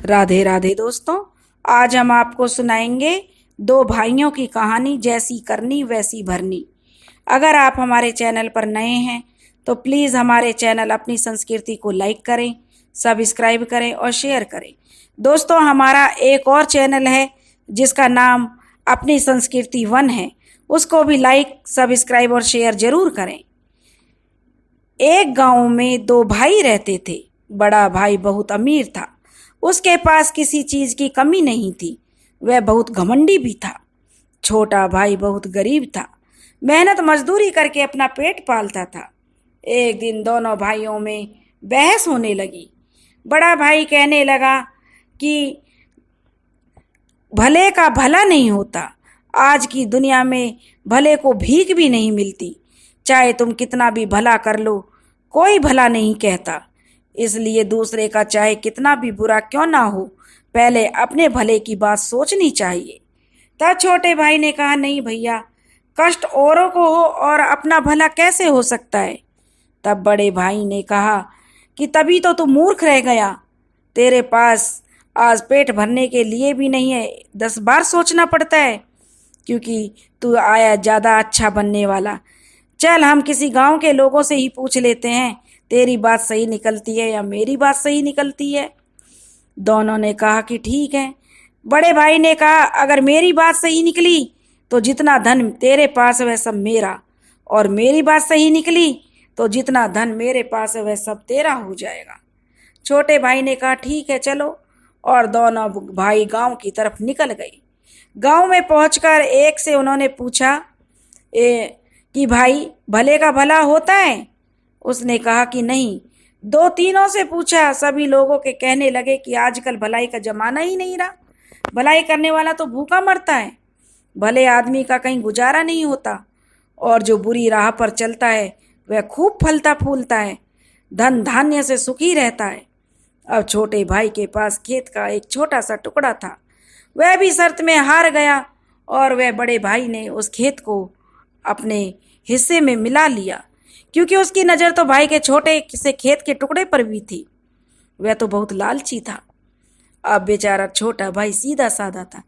राधे राधे दोस्तों। आज हम आपको सुनाएंगे दो भाइयों की कहानी, जैसी करनी वैसी भरनी। अगर आप हमारे चैनल पर नए हैं तो प्लीज़ हमारे चैनल अपनी संस्कृति को लाइक करें, सब्सक्राइब करें और शेयर करें। दोस्तों, हमारा एक और चैनल है जिसका नाम अपनी संस्कृति वन है, उसको भी लाइक, सब्सक्राइब और शेयर जरूर करें। एक गांव में दो भाई रहते थे। बड़ा भाई बहुत अमीर था, उसके पास किसी चीज की कमी नहीं थी। वह बहुत घमंडी भी था। छोटा भाई बहुत गरीब था, मेहनत मजदूरी करके अपना पेट पालता था। एक दिन दोनों भाइयों में बहस होने लगी। बड़ा भाई कहने लगा कि भले का भला नहीं होता। आज की दुनिया में भले को भीख भी नहीं मिलती। चाहे तुम कितना भी भला कर लो, कोई भला नहीं कहता। इसलिए दूसरे का चाहे कितना भी बुरा क्यों ना हो, पहले अपने भले की बात सोचनी चाहिए। तब छोटे भाई ने कहा, नहीं भैया, कष्ट औरों को हो और अपना भला कैसे हो सकता है। तब बड़े भाई ने कहा कि तभी तो तू मूर्ख रह गया। तेरे पास आज पेट भरने के लिए भी नहीं है, 10 बार सोचना पड़ता है, क्योंकि तू आया ज्यादा अच्छा बनने वाला। चल, हम किसी गांव के लोगों से ही पूछ लेते हैं, तेरी बात सही निकलती है या मेरी बात सही निकलती है। दोनों ने कहा कि ठीक है। बड़े भाई ने कहा, अगर मेरी बात सही निकली तो जितना धन तेरे पास है वह सब मेरा, और मेरी बात सही निकली तो जितना धन मेरे पास है वह सब तेरा हो जाएगा। छोटे भाई ने कहा, ठीक है चलो, और दोनों भाई गांव की तरफ निकल गए। गांव में पहुंचकर एक से उन्होंने पूछा कि भाई, भले का भला होता है? उसने कहा कि नहीं। दो तीनों से पूछा, सभी लोगों के कहने लगे कि आजकल भलाई का जमाना ही नहीं रहा। भलाई करने वाला तो भूखा मरता है। भले आदमी का कहीं गुजारा नहीं होता, और जो बुरी राह पर चलता है वह खूब फलता फूलता है, धन धान्य से सुखी रहता है। अब छोटे भाई के पास खेत का एक छोटा सा टुकड़ा था। वह भी शर्त में हार गया, और वह बड़े भाई ने उस खेत को अपने हिस्से में मिला लिया, क्योंकि उसकी नज़र तो भाई के छोटे से खेत के टुकड़े पर भी थी। वह तो बहुत लालची था। अब बेचारा छोटा भाई सीधा साधा था।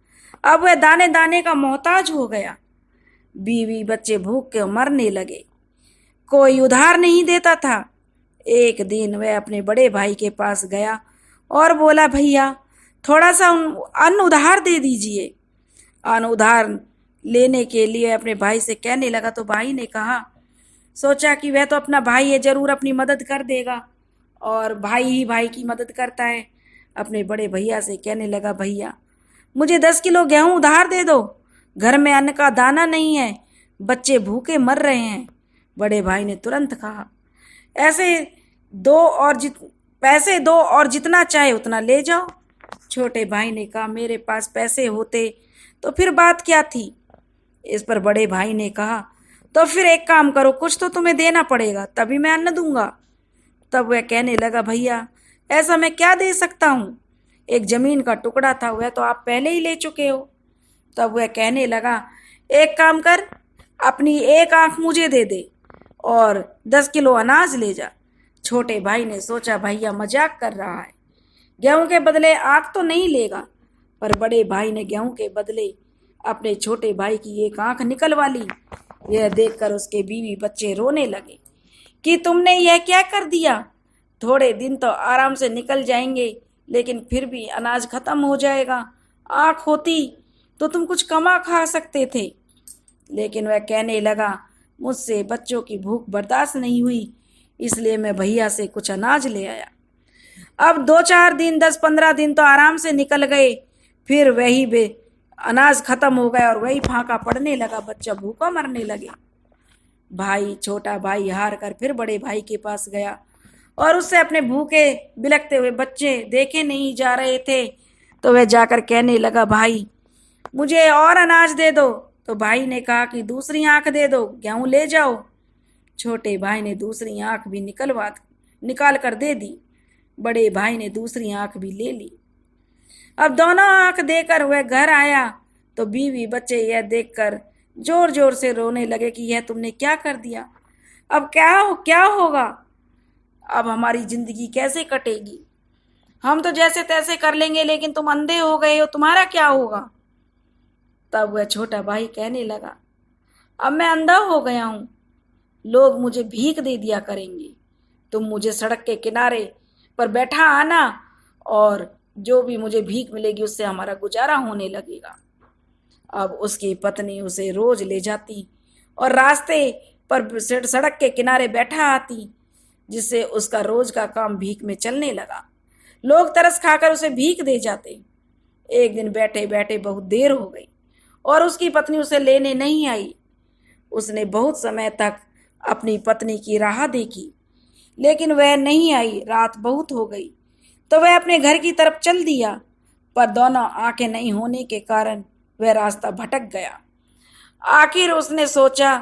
अब वह दाने दाने का मोहताज हो गया। बीवी बच्चे भूख के मरने लगे। कोई उधार नहीं देता था। एक दिन वह अपने बड़े भाई के पास गया और बोला, भैया, थोड़ा सा अन्न उधार दे दीजिए। अन्न उधार लेने के लिए अपने भाई से कहने लगा, तो भाई ने कहा, सोचा कि वह तो अपना भाई है, जरूर अपनी मदद कर देगा, और भाई ही भाई की मदद करता है। अपने बड़े भैया से कहने लगा, भैया, मुझे 10 किलो गेहूं उधार दे दो, घर में अन्न का दाना नहीं है, बच्चे भूखे मर रहे हैं। बड़े भाई ने तुरंत कहा, ऐसे दो और पैसे दो और जितना चाहे उतना ले जाओ। छोटे भाई ने कहा, मेरे पास पैसे होते तो फिर बात क्या थी। इस पर बड़े भाई ने कहा, तो फिर एक काम करो, कुछ तो तुम्हें देना पड़ेगा, तभी मैं अन्न दूंगा। तब वह कहने लगा, भैया, ऐसा मैं क्या दे सकता हूँ, एक जमीन का टुकड़ा था, वह तो आप पहले ही ले चुके हो। तब वह कहने लगा, एक काम कर, अपनी एक आंख मुझे दे दे और 10 किलो अनाज ले जा। छोटे भाई ने सोचा, भैया मजाक कर रहा है, गेहूं के बदले आंख तो नहीं लेगा। पर बड़े भाई ने गेहूं के बदले अपने छोटे भाई की एक आंख निकलवा ली। यह देखकर उसके बीवी बच्चे रोने लगे कि तुमने यह क्या कर दिया। थोड़े दिन तो आराम से निकल जाएंगे, लेकिन फिर भी अनाज खत्म हो जाएगा। आंख होती तो तुम कुछ कमा खा सकते थे। लेकिन वह कहने लगा, मुझसे बच्चों की भूख बर्दाश्त नहीं हुई, इसलिए मैं भैया से कुछ अनाज ले आया। अब 2-4 दिन, 10-15 दिन तो आराम से निकल गए, फिर वही अनाज खत्म हो गया और वही फांका पड़ने लगा, बच्चा भूखा मरने लगे। छोटा भाई हार कर फिर बड़े भाई के पास गया और उससे अपने भूखे बिलखते हुए बच्चे देखे नहीं जा रहे थे, तो वह जाकर कहने लगा, भाई, मुझे और अनाज दे दो। तो भाई ने कहा कि दूसरी आंख दे दो, गेहूं ले जाओ। छोटे भाई ने दूसरी आंख भी निकाल कर दे दी। बड़े भाई ने दूसरी आंख भी ले ली। अब दोनों आंख देकर वह घर आया तो बीवी बच्चे यह देखकर जोर जोर से रोने लगे कि यह तुमने क्या कर दिया, अब क्या होगा, अब हमारी जिंदगी कैसे कटेगी। हम तो जैसे तैसे कर लेंगे, लेकिन तुम अंधे हो गए हो, तुम्हारा क्या होगा? तब वह छोटा भाई कहने लगा, अब मैं अंधा हो गया हूं, लोग मुझे भीख दे दिया करेंगे, तुम मुझे सड़क के किनारे पर बैठा आना, और जो भी मुझे भीख मिलेगी उससे हमारा गुजारा होने लगेगा। अब उसकी पत्नी उसे रोज ले जाती और रास्ते पर सड़क के किनारे बैठा आती, जिससे उसका रोज का काम भीख में चलने लगा। लोग तरस खाकर उसे भीख दे जाते। एक दिन बैठे बैठे बहुत देर हो गई और उसकी पत्नी उसे लेने नहीं आई। उसने बहुत समय तक अपनी पत्नी की राह देखी, लेकिन वह नहीं आई। रात बहुत हो गई तो वह अपने घर की तरफ चल दिया, पर दोनों आंखें नहीं होने के कारण वह रास्ता भटक गया। आखिर उसने सोचा,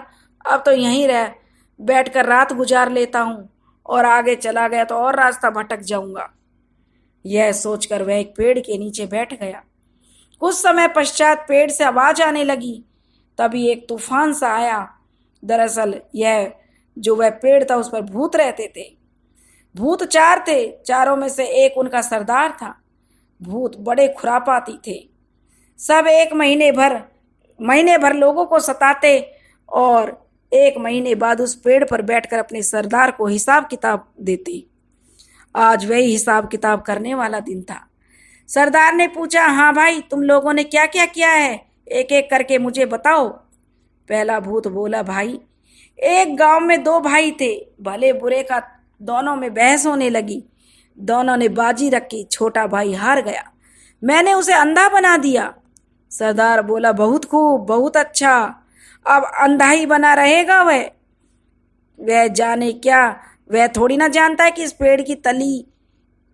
अब तो यहीं रह बैठकर रात गुजार लेता हूं, और आगे चला गया तो और रास्ता भटक जाऊंगा। यह सोचकर वह एक पेड़ के नीचे बैठ गया। कुछ समय पश्चात पेड़ से आवाज आने लगी। तभी एक तूफान सा आया। दरअसल यह जो वह पेड़ था उस पर भूत रहते थे। भूत चार थे, चारों में से एक उनका सरदार था। भूत बड़े खुरापाती थे। सब एक महीने भर लोगों को सताते और एक महीने बाद उस पेड़ पर बैठकर अपने सरदार को हिसाब किताब देते। आज वही हिसाब किताब करने वाला दिन था। सरदार ने पूछा, हाँ भाई, तुम लोगों ने क्या क्या किया है, एक एक करके मुझे बताओ। पहला भूत बोला, भाई, एक गांव में दो भाई थे, भले बुरे का दोनों में बहस होने लगी। दोनों ने बाजी रखी, छोटा भाई हार गया, मैंने उसे अंधा बना दिया। सरदार बोला, बहुत खूब, बहुत अच्छा, अब अंधा ही बना रहेगा वह जाने क्या, वह थोड़ी ना जानता है कि इस पेड़ की तली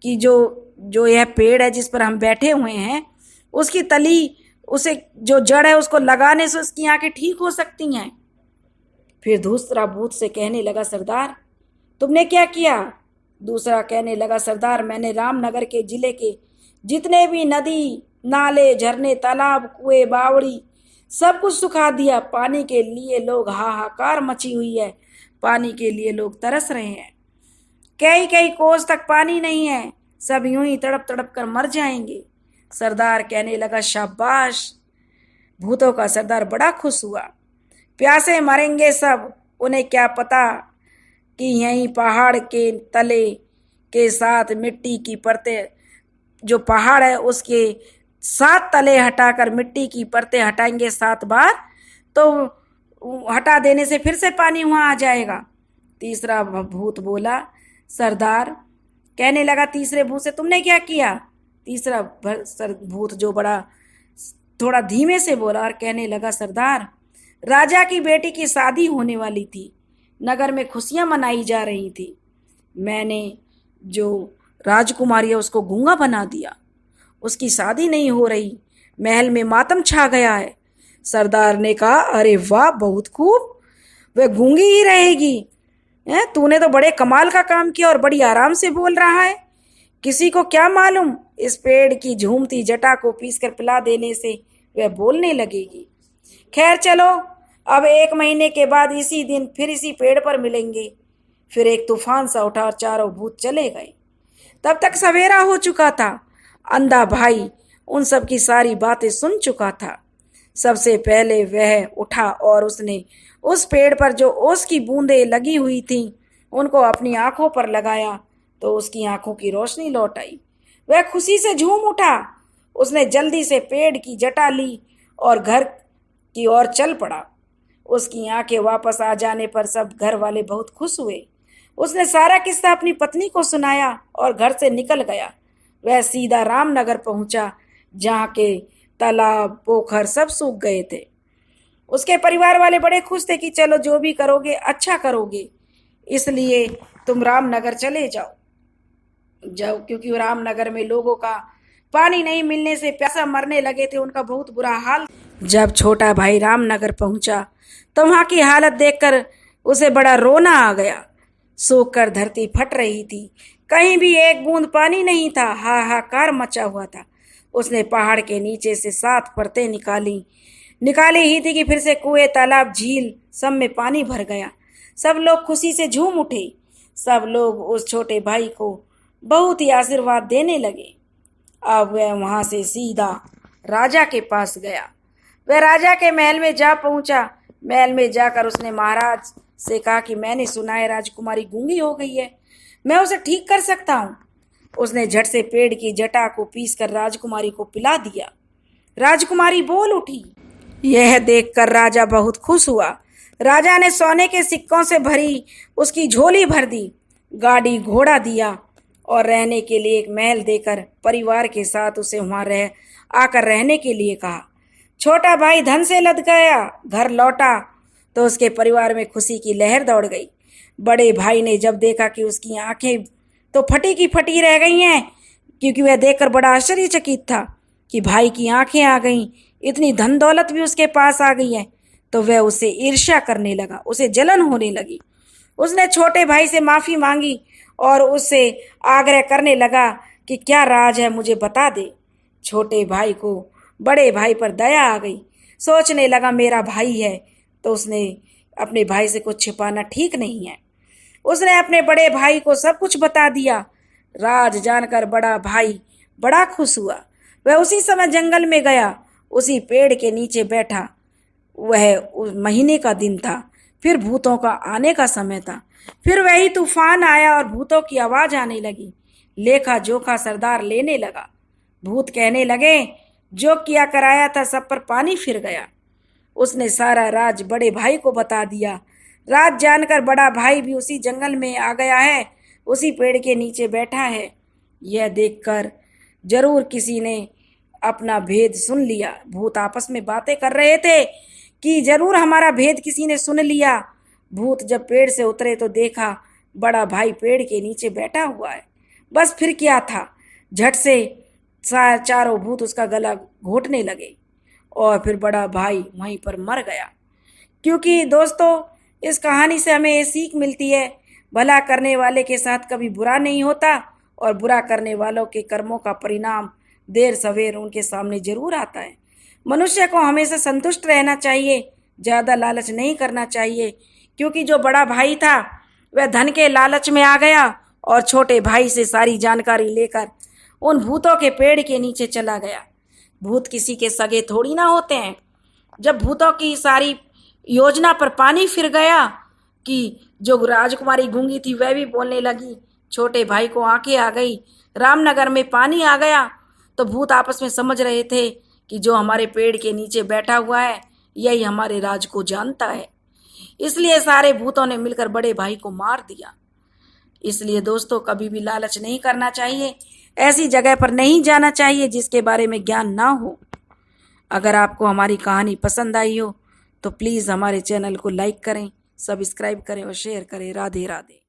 की जो यह पेड़ है जिस पर हम बैठे हुए हैं, उसकी तली, उसे जो जड़ है उसको लगाने से उसकी आंखें ठीक हो सकती हैं। फिर दूसरा भूत से कहने लगा, सरदार तुमने क्या किया? दूसरा कहने लगा, सरदार मैंने रामनगर के जिले के जितने भी नदी नाले झरने तालाब कुएं बावड़ी सब कुछ सुखा दिया। पानी के लिए लोग हाहाकार मची हुई है, पानी के लिए लोग तरस रहे हैं। कई कई कोस तक पानी नहीं है, सब यूं ही तड़प तड़प कर मर जाएंगे। सरदार कहने लगा, शाबाश। भूतों का सरदार बड़ा खुश हुआ। प्यासे मरेंगे सब, उन्हें क्या पता कि यहीं पहाड़ के तले के साथ मिट्टी की परतें, जो पहाड़ है उसके 7 तले हटाकर मिट्टी की परतें हटाएंगे 7 बार, तो हटा देने से फिर से पानी वहां आ जाएगा। तीसरा भूत बोला, सरदार कहने लगा तीसरे भूत से, तुमने क्या किया? तीसरा भूत जो बड़ा थोड़ा धीमे से बोला और कहने लगा, सरदार राजा की बेटी की शादी होने वाली थी, नगर में खुशियां मनाई जा रही थी, मैंने जो राजकुमारी है उसको गूंगा बना दिया, उसकी शादी नहीं हो रही, महल में मातम छा गया है। सरदार ने कहा, अरे वाह, बहुत खूब, वह गूंगी ही रहेगी। तूने तो बड़े कमाल का काम किया और बड़ी आराम से बोल रहा है। किसी को क्या मालूम, इस पेड़ की झूमती जटा को पीसकर पिला देने से वह बोलने लगेगी। खैर चलो, अब 1 महीने के बाद इसी दिन फिर इसी पेड़ पर मिलेंगे। फिर एक तूफान सा उठा और चारों भूत चले गए। तब तक सवेरा हो चुका था। अंधा भाई उन सब की सारी बातें सुन चुका था। सबसे पहले वह उठा और उसने उस पेड़ पर जो ओस की बूंदें लगी हुई थीं उनको अपनी आंखों पर लगाया तो उसकी आंखों की रोशनी लौट आई। वह खुशी से झूम उठा। उसने जल्दी से पेड़ की जटा ली और घर की ओर चल पड़ा। उसकी आंखें वापस आ जाने पर सब घर वाले बहुत खुश हुए। उसने सारा किस्सा अपनी पत्नी को सुनाया और घर से निकल गया। वह सीधा रामनगर पहुंचा, जहाँ के तालाब पोखर सब सूख गए थे। उसके परिवार वाले बड़े खुश थे कि चलो जो भी करोगे अच्छा करोगे, इसलिए तुम रामनगर चले जाओ, क्योंकि रामनगर में लोगों का पानी नहीं मिलने से प्यासा मरने लगे थे, उनका बहुत बुरा हाल। जब छोटा भाई रामनगर पहुंचा तो वहां की हालत देखकर उसे बड़ा रोना आ गया। सूख कर धरती फट रही थी, कहीं भी एक बूंद पानी नहीं था, हाहाकार मचा हुआ था। उसने पहाड़ के नीचे से 7 परतें निकाली ही थी कि फिर से कुएं तालाब झील सब में पानी भर गया। सब लोग खुशी से झूम उठे। सब लोग उस छोटे भाई को बहुत ही आशीर्वाद देने लगे। अब वह वहां से सीधा राजा के पास गया। वह राजा के महल में जा पहुंचा। महल में जाकर उसने महाराज से कहा कि मैंने सुना है राजकुमारी गूंगी हो गई है, मैं उसे ठीक कर सकता हूँ। उसने झट से पेड़ की जटा को पीसकर राजकुमारी को पिला दिया। राजकुमारी बोल उठी। यह देखकर राजा बहुत खुश हुआ। राजा ने सोने के सिक्कों से भरी उसकी झोली भर दी, गाड़ी घोड़ा दिया और रहने के लिए एक महल देकर परिवार के साथ उसे वहां आकर रहने के लिए कहा। छोटा भाई धन से लद गया। घर लौटा तो उसके परिवार में खुशी की लहर दौड़ गई। बड़े भाई ने जब देखा कि उसकी आंखें तो फटी की फटी रह गई हैं, क्योंकि वह देखकर बड़ा आश्चर्यचकित था कि भाई की आंखें आ गईं, इतनी धन दौलत भी उसके पास आ गई है। तो वह उसे ईर्ष्या करने लगा, उसे जलन होने लगी। उसने छोटे भाई से माफी मांगी और उससे आग्रह करने लगा कि क्या राज है मुझे बता दे। छोटे भाई को बड़े भाई पर दया आ गई। सोचने लगा मेरा भाई है तो उसने अपने भाई से कुछ छिपाना ठीक नहीं है। उसने अपने बड़े भाई को सब कुछ बता दिया। राज जानकर बड़ा भाई बड़ा खुश हुआ। वह उसी समय जंगल में गया, उसी पेड़ के नीचे बैठा। वह उस महीने का दिन था, फिर भूतों का आने का समय था। फिर वही तूफान आया और भूतों की आवाज आने लगी। लेखा जोखा सरदार लेने लगा। भूत कहने लगे जो किया कराया था सब पर पानी फिर गया। उसने सारा राज बड़े भाई को बता दिया। राज जानकर बड़ा भाई भी उसी जंगल में आ गया है, उसी पेड़ के नीचे बैठा है। यह देखकर जरूर किसी ने अपना भेद सुन लिया। भूत आपस में बातें कर रहे थे कि जरूर हमारा भेद किसी ने सुन लिया। भूत जब पेड़ से उतरे तो देखा बड़ा भाई पेड़ के नीचे बैठा हुआ है। बस फिर क्या था, झट से चारों भूत उसका गला घोटने लगे और फिर बड़ा भाई वहीं पर मर गया। क्योंकि दोस्तों इस कहानी से हमें ये सीख मिलती है, भला करने वाले के साथ कभी बुरा नहीं होता और बुरा करने वालों के कर्मों का परिणाम देर सवेर उनके सामने जरूर आता है। मनुष्य को हमेशा संतुष्ट रहना चाहिए, ज़्यादा लालच नहीं करना चाहिए। क्योंकि जो बड़ा भाई था वह धन के लालच में आ गया और छोटे भाई से सारी जानकारी लेकर उन भूतों के पेड़ के नीचे चला गया। भूत किसी के सगे थोड़ी ना होते हैं। जब भूतों की सारी योजना पर पानी फिर गया कि जो राजकुमारी गूंगी थी वह भी बोलने लगी, छोटे भाई को आंखें आ गई, रामनगर में पानी आ गया, तो भूत आपस में समझ रहे थे कि जो हमारे पेड़ के नीचे बैठा हुआ है यही हमारे राज को जानता है। इसलिए सारे भूतों ने मिलकर बड़े भाई को मार दिया। इसलिए दोस्तों कभी भी लालच नहीं करना चाहिए, ऐसी जगह पर नहीं जाना चाहिए जिसके बारे में ज्ञान ना हो। अगर आपको हमारी कहानी पसंद आई हो तो प्लीज़ हमारे चैनल को लाइक करें, सब्सक्राइब करें और शेयर करें। राधे राधे।